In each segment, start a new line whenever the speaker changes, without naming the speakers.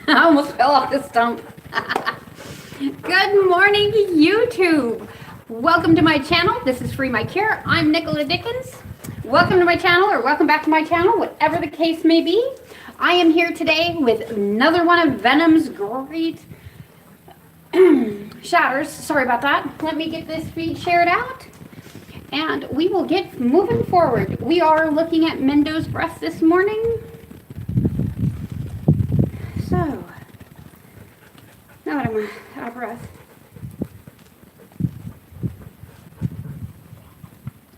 I almost fell off the stump. Good morning, YouTube. Welcome to my channel. This is Free My Cure. I'm Nicola Dickens. Welcome to my channel, or welcome back to my channel, whatever the case may be. I am here today with another one of Venom's great shatters. Sorry about that. Let me get this feed shared out, and we will get moving forward. We are looking at Mendow's breath this morning. So, now that I'm out of breath,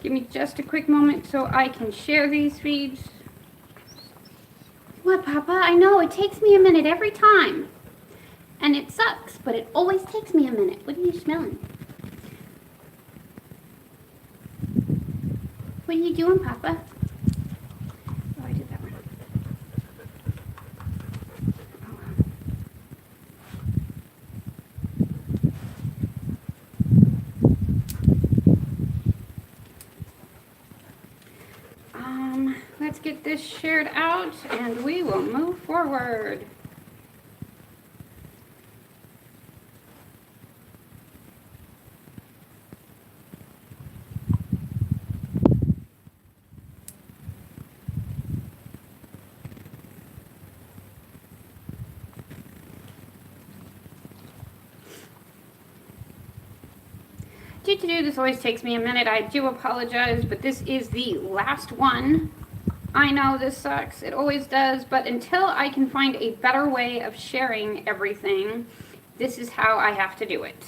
give me just a quick moment so I can share these feeds. What, Papa? I know, it takes me a minute every time. And it sucks, but it always takes me a minute. What are you smelling? What are you doing, Papa? Oh, I did that one. Let's get this shared out and we will move forward. This always takes me a minute. I do apologize, but this is the last one. I know this sucks. It always does, but until I can find a better way of sharing everything, this is how I have to do it.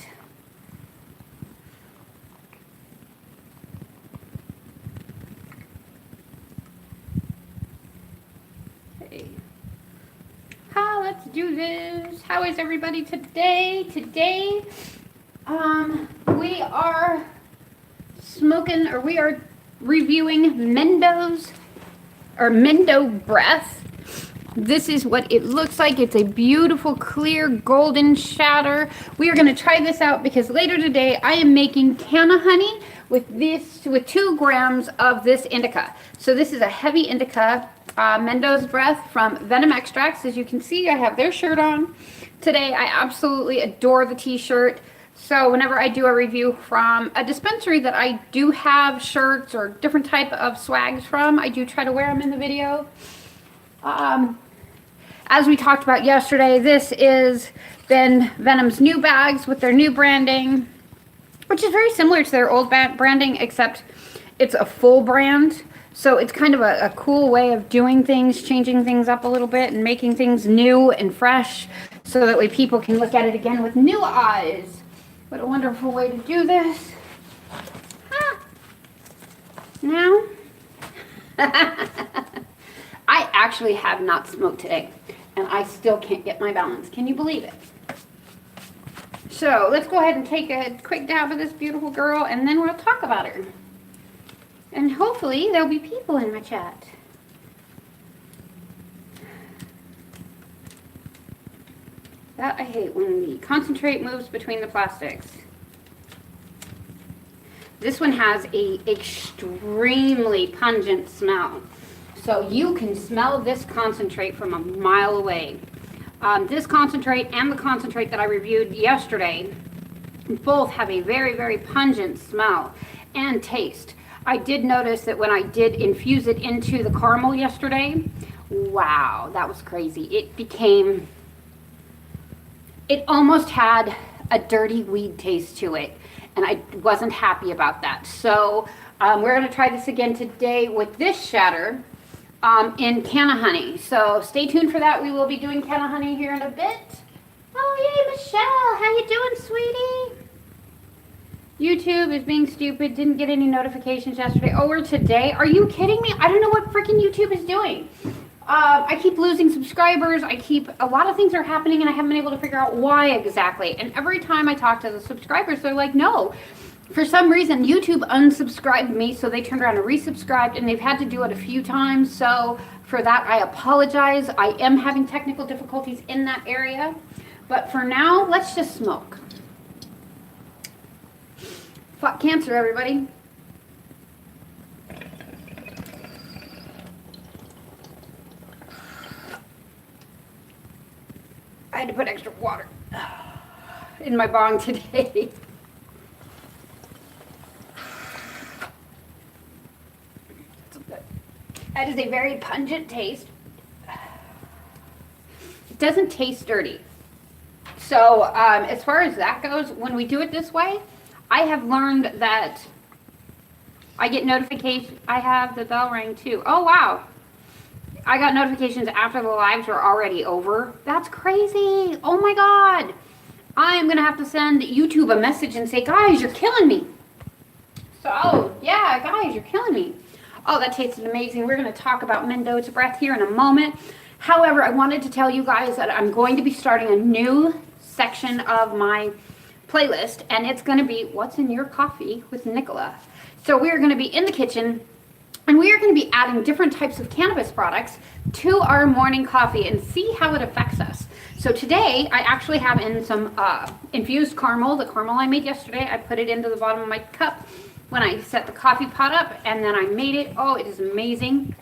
Okay. Let's do this. How is everybody today? We are smoking, or we are reviewing Mendow breath. This is what it looks like. It's a beautiful, clear, golden shatter. We are going to try this out because later today I am making canna honey with 2 grams of this indica. So this is a heavy indica, Mendow's breath from Venom Extracts. As you can see, I have their shirt on today. I absolutely adore the t-shirt. So whenever I do a review from a dispensary that I do have shirts or different type of swags from, I do try to wear them in the video. As we talked about yesterday, this is then Venom's new bags with their new branding, which is very similar to their old branding, except it's a full brand. So it's kind of a cool way of doing things, changing things up a little bit and making things new and fresh so that way people can look at it again with new eyes. What a wonderful way to do this. Now, I actually have not smoked today, and I still can't get my balance. Can you believe it? So let's go ahead and take a quick dab of this beautiful girl, and then we'll talk about her. And hopefully there'll be people in my chat. That I hate, when the concentrate moves between the plastics. This one has a extremely pungent smell. So you can smell this concentrate from a mile away. This concentrate and the concentrate that I reviewed yesterday both have a very, very pungent smell and taste. I did notice that when I did infuse it into the caramel yesterday, wow, that was crazy. It almost had a dirty weed taste to it, and I wasn't happy about that. So we're going to try this again today with this shatter in canna honey. So stay tuned for that. We will be doing canna honey here in a bit. Oh, yay, Michelle. How you doing, sweetie? YouTube is being stupid. Didn't get any notifications yesterday. Oh, we're today? Are you kidding me? I don't know what freaking YouTube is doing. I keep losing subscribers. A lot of things are happening and I haven't been able to figure out why exactly. And every time I talk to the subscribers, they're like, no. For some reason, YouTube unsubscribed me, so they turned around and resubscribed, and they've had to do it a few times. So for that, I apologize. I am having technical difficulties in that area. But for now, let's just smoke. Fuck cancer, everybody. had to put extra water in my bong today. That is a very pungent taste. It doesn't taste dirty. So as far as that goes, when we do it this way, I have learned that I get notifications. I have the bell rang too. Oh, wow. I got notifications after the lives were already over. That's crazy. Oh my God. I'm going to have to send YouTube a message and say, guys, you're killing me. So, yeah, guys, you're killing me. Oh, that tasted amazing. We're going to talk about Mendow's breath here in a moment. However, I wanted to tell you guys that I'm going to be starting a new section of my playlist, and it's going to be What's in Your Coffee with Nicola. So we are going to be in the kitchen, and we are going to be adding different types of cannabis products to our morning coffee and see how it affects us. So today, I actually have in some infused caramel. The caramel I made yesterday, I put it into the bottom of my cup when I set the coffee pot up, and then I made it. Oh, it is amazing.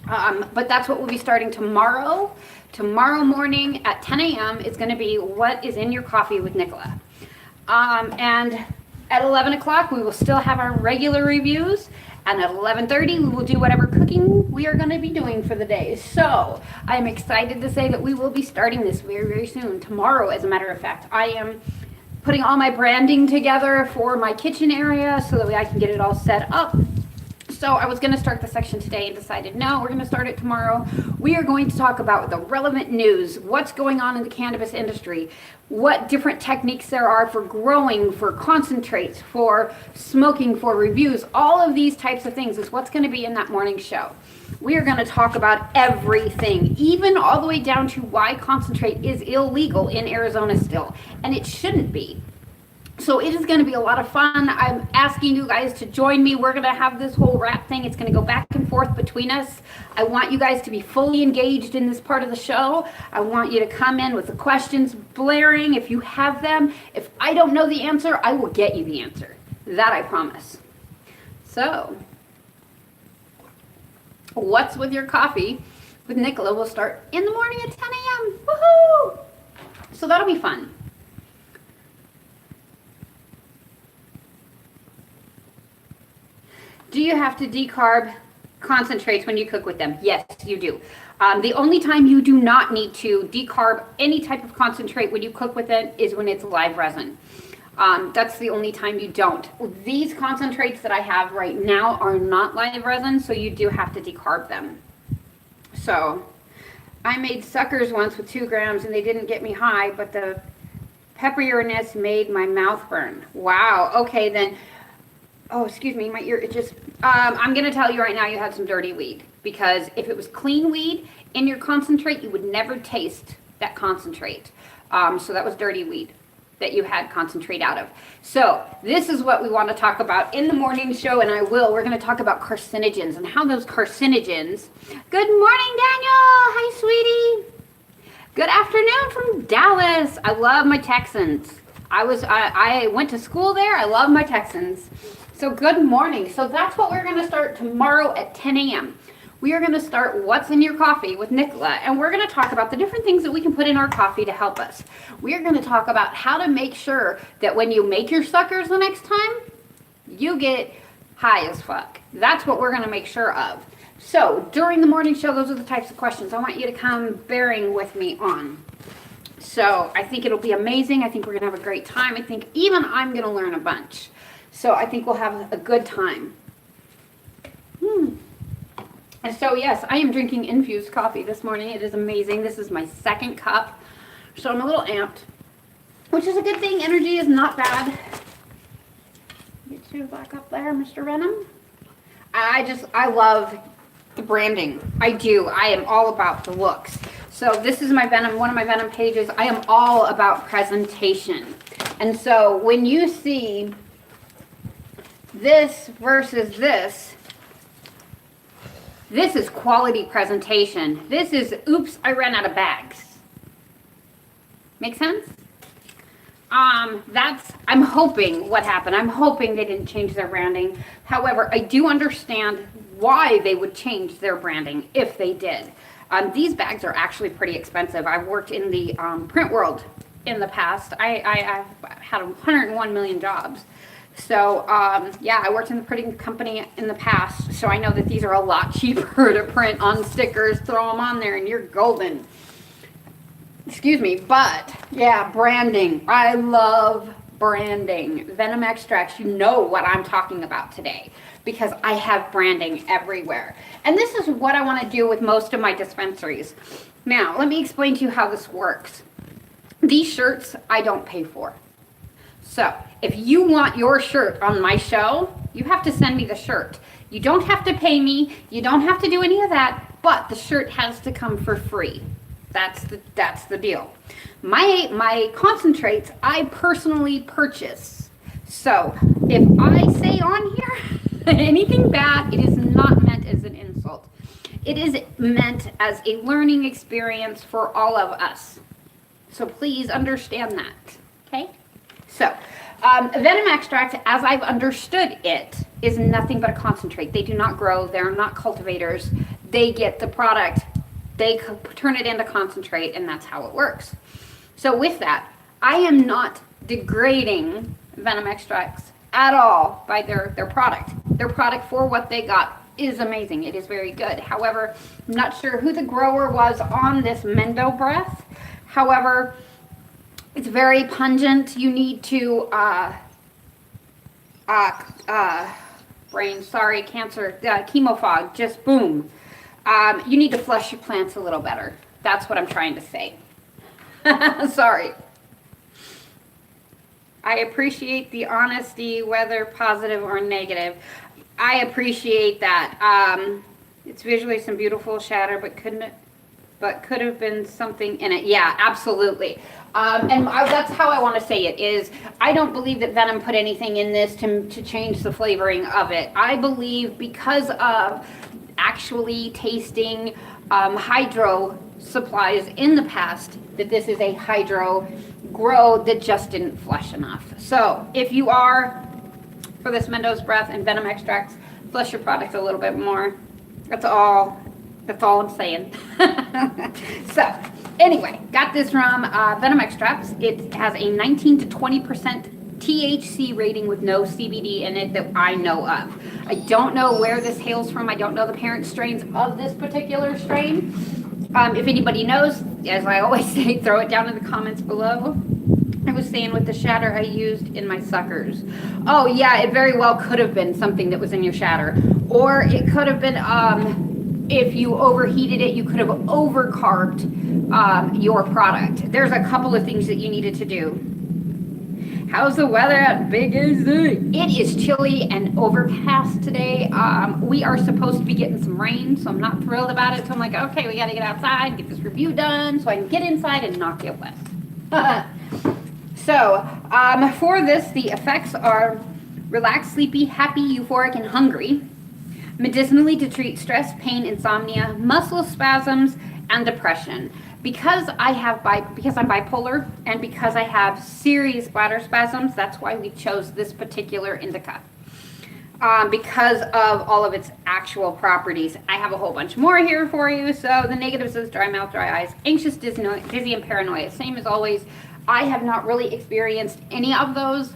But that's what we'll be starting tomorrow. Tomorrow morning at 10 a.m. is going to be What is in Your Coffee with Nicola. And at 11 o'clock, we will still have our regular reviews. And at 11:30, we will do whatever cooking we are going to be doing for the day. So I'm excited to say that we will be starting this very, very soon. Tomorrow, as a matter of fact, I am putting all my branding together for my kitchen area so that way I can get it all set up. So I was going to start the section today and decided, no, we're going to start it tomorrow. We are going to talk about the relevant news, what's going on in the cannabis industry, what different techniques there are for growing, for concentrates, for smoking, for reviews. All of these types of things is what's going to be in that morning show. We are going to talk about everything, even all the way down to why concentrate is illegal in Arizona still, and it shouldn't be. So it is going to be a lot of fun. I'm asking you guys to join me. We're going to have this whole rap thing. It's going to go back and forth between us. I want you guys to be fully engaged in this part of the show. I want you to come in with the questions blaring if you have them. If I don't know the answer, I will get you the answer. That I promise. So, What's with Your Coffee with Nicola will start in the morning at 10 a.m. Woohoo! So that'll be fun. Do you have to decarb concentrates when you cook with them? Yes, you do. The only time you do not need to decarb any type of concentrate when you cook with it is when it's live resin. That's the only time you don't. These concentrates that I have right now are not live resin, so you do have to decarb them. So I made suckers once with 2 grams and they didn't get me high, but the pepperiness made my mouth burn. Wow. Okay, then. Oh, excuse me, my ear, it just, I'm going to tell you right now you had some dirty weed, because if it was clean weed in your concentrate, you would never taste that concentrate. So that was dirty weed that you had concentrate out of. So this is what we want to talk about in the morning show, and we're going to talk about carcinogens and how those carcinogens. Good morning, Daniel. Hi, sweetie. Good afternoon from Dallas. I love my Texans. I went to school there. I love my Texans. So good morning. So that's what we're going to start tomorrow at 10 a.m. We are going to start What's in Your Coffee with Nicola, and we're going to talk about the different things that we can put in our coffee to help us. We are going to talk about how to make sure that when you make your suckers the next time, you get high as fuck. That's what we're going to make sure of. So during the morning show, those are the types of questions I want you to come bearing with me on. So I think it'll be amazing. I think we're going to have a great time. I think even I'm going to learn a bunch. So I think we'll have a good time. And so yes, I am drinking infused coffee this morning. It is amazing. This is my second cup. So I'm a little amped, which is a good thing. Energy is not bad. Get you back up there, Mr. Venom. I love the branding. I do. I am all about the looks. So this is my Venom, one of my Venom pages. I am all about presentation. And so when you see this versus this is quality presentation. This is, oops, I ran out of bags. Make sense? I'm hoping what happened. I'm hoping they didn't change their branding. However, I do understand why they would change their branding if they did. These bags are actually pretty expensive. I've worked in the print world in the past. I've had 101 million jobs. So, yeah, I worked in the printing company in the past, so I know that these are a lot cheaper to print on stickers, throw them on there, and you're golden. Excuse me, but, yeah, branding. I love branding. Venom extracts, you know what I'm talking about today, because I have branding everywhere. And this is what I want to do with most of my dispensaries. Now, let me explain to you how this works. These shirts, I don't pay for. So, if you want your shirt on my show, you have to send me the shirt. You don't have to pay me. You don't have to do any of that, but the shirt has to come for free. That's the deal. My concentrates, I personally purchase. So, if I say on here anything bad, it is not meant as an insult. It is meant as a learning experience for all of us. So please understand that, okay? So, venom extract, as I've understood it, is nothing but a concentrate. They do not grow. They're not cultivators. They get the product. They turn it into concentrate, and that's how it works. So with that, I am not degrading venom extracts at all by their product. Their product for what they got is amazing. It is very good. However, I'm not sure who the grower was on this Mendow breath. However, it's very pungent. You need to, cancer, chemo fog, just boom. You need to flush your plants a little better. That's what I'm trying to say. Sorry. I appreciate the honesty, whether positive or negative. I appreciate that. It's visually some beautiful shatter, but could have been something in it. Yeah, absolutely. That's how I want to say it is, I don't believe that Venom put anything in this to change the flavoring of it. I believe because of actually tasting hydro supplies in the past, that this is a hydro grow that just didn't flush enough. So if you are, for this Mendow's breath and venom extracts, flush your product a little bit more. That's all I'm saying. So, anyway, got this from Venom Extracts. It has a 19 to 20% THC rating with no CBD in it that I know of. I don't know where this hails from. I don't know the parent strains of this particular strain. If anybody knows, as I always say, throw it down in the comments below. I was saying with the shatter I used in my suckers. Oh yeah, it very well could have been something that was in your shatter. Or it could have been, if you overheated it, you could have overcarbed your product. There's a couple of things that you needed to do. How's the weather at Big AZ? It is chilly and overcast today. We are supposed to be getting some rain, so I'm not thrilled about it. So I'm like, okay, we got to get outside, get this review done, so I can get inside and not get wet. So, for this, the effects are relaxed, sleepy, happy, euphoric, and hungry. Medicinally to treat stress, pain, insomnia, muscle spasms, and depression. Because I'm bipolar and because I have serious bladder spasms, that's why we chose this particular indica. Because of all of its actual properties. I have a whole bunch more here for you. So the negatives is dry mouth, dry eyes, anxious, dizzy, and paranoia. Same as always. I have not really experienced any of those.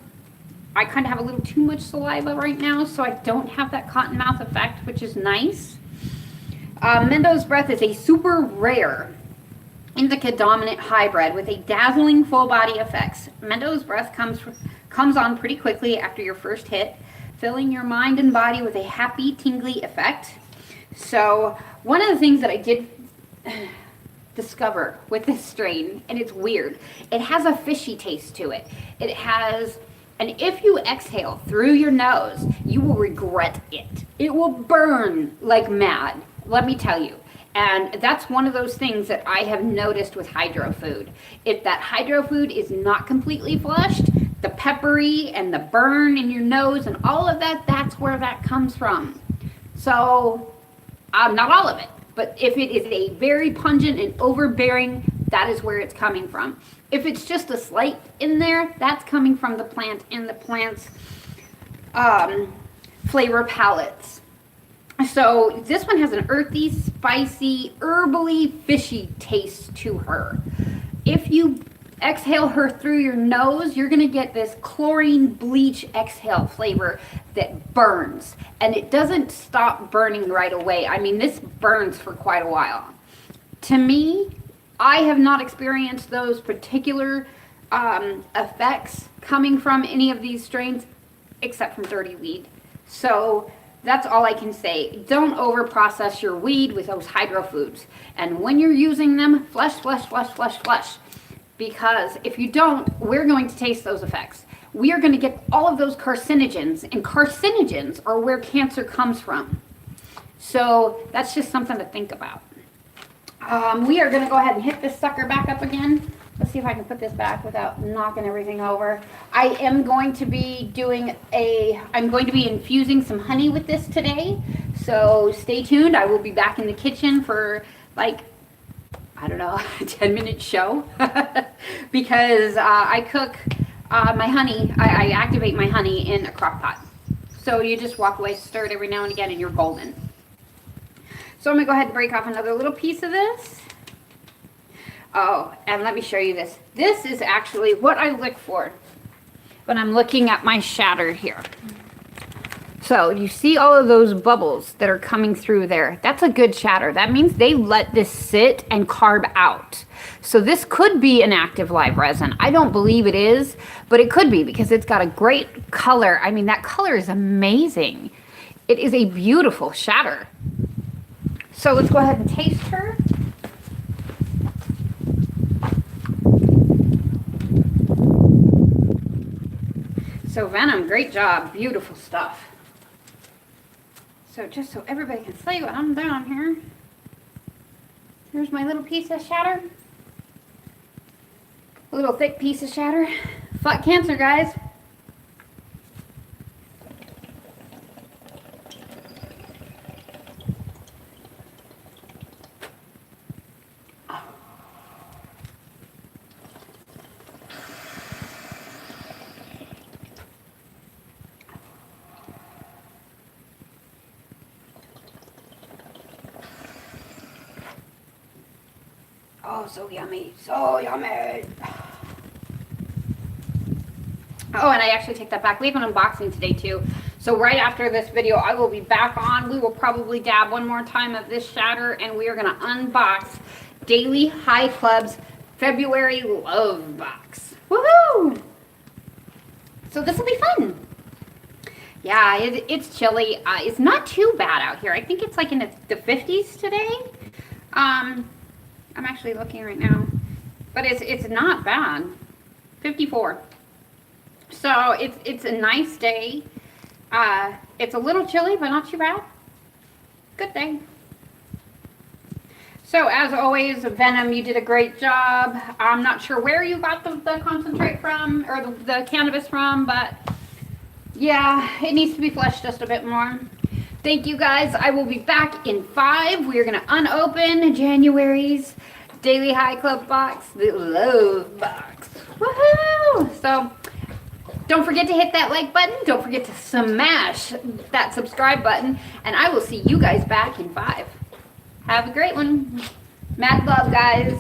I kind of have a little too much saliva right now, so I don't have that cotton mouth effect, which is nice. Mendow's breath is a super rare indica dominant hybrid with a dazzling full body effects. Mendow's breath comes on pretty quickly after your first hit, filling your mind and body with a happy, tingly effect. So one of the things that I did discover with this strain, and it's weird, it has a fishy taste to it. It has, and if you exhale through your nose, you will regret it. It will burn like mad, let me tell you. And that's one of those things that I have noticed with hydro food. If that hydro food is not completely flushed, the peppery and the burn in your nose and all of that, that's where that comes from. So, not all of it, but if it is a very pungent and overbearing, that is where it's coming from. If it's just a slight in there, that's coming from the plant and the plant's flavor palettes. So this one has an earthy, spicy, herbally, fishy taste to her. If you exhale her through your nose, you're gonna get this chlorine bleach exhale flavor that burns. And it doesn't stop burning right away. I mean, this burns for quite a while. To me, I have not experienced those particular effects coming from any of these strains, except from dirty weed. So that's all I can say. Don't over process your weed with those hydro foods. And when you're using them, flush, flush, flush, flush, flush. Because if you don't, we're going to taste those effects. We are going to get all of those carcinogens, and carcinogens are where cancer comes from. So that's just something to think about. We are going to go ahead and hit this sucker back up again. Let's see if I can put this back without knocking everything over. I am going to be infusing some honey with this today. So stay tuned. I will be back in the kitchen for like, I don't know, a 10-minute show. Because I cook my honey, I activate my honey in a crock pot. So you just walk away, stir it every now and again, and you're golden. So I'm going to go ahead and break off another little piece of this. Oh, and let me show you this. This is actually what I look for when I'm looking at my shatter here. So you see all of those bubbles that are coming through there. That's a good shatter. That means they let this sit and carb out. So this could be an active live resin. I don't believe it is, but it could be because it's got a great color. I mean, that color is amazing. It is a beautiful shatter. So let's go ahead and taste her. So Venom, great job. Beautiful stuff. So just so everybody can see what I'm doing here. Here's my little piece of shatter. A little thick piece of shatter. Fuck cancer, guys. Oh, so yummy, so yummy. Oh, and I actually take that back. We have an unboxing today too. So right after this video, I will be back on. We will probably dab one more time of this shatter, and we are gonna unbox Daily High Club's February Love Box. Woohoo! So this will be fun. Yeah, it's chilly. It's not too bad out here. I think it's like in the 50s today. I'm actually looking right now, but it's not bad. 54. So it's a nice day. It's a little chilly, but not too bad. Good day. So as always, Venom, you did a great job. I'm not sure where you got the concentrate from, or the cannabis from, but yeah, it needs to be fleshed just a bit more. Thank you guys. I will be back in 5. We are going to unopen January's Daily High Club box, the Love Box. Woohoo! So don't forget to hit that like button. Don't forget to smash that subscribe button. And I will see you guys back in 5. Have a great one. Mad love, guys.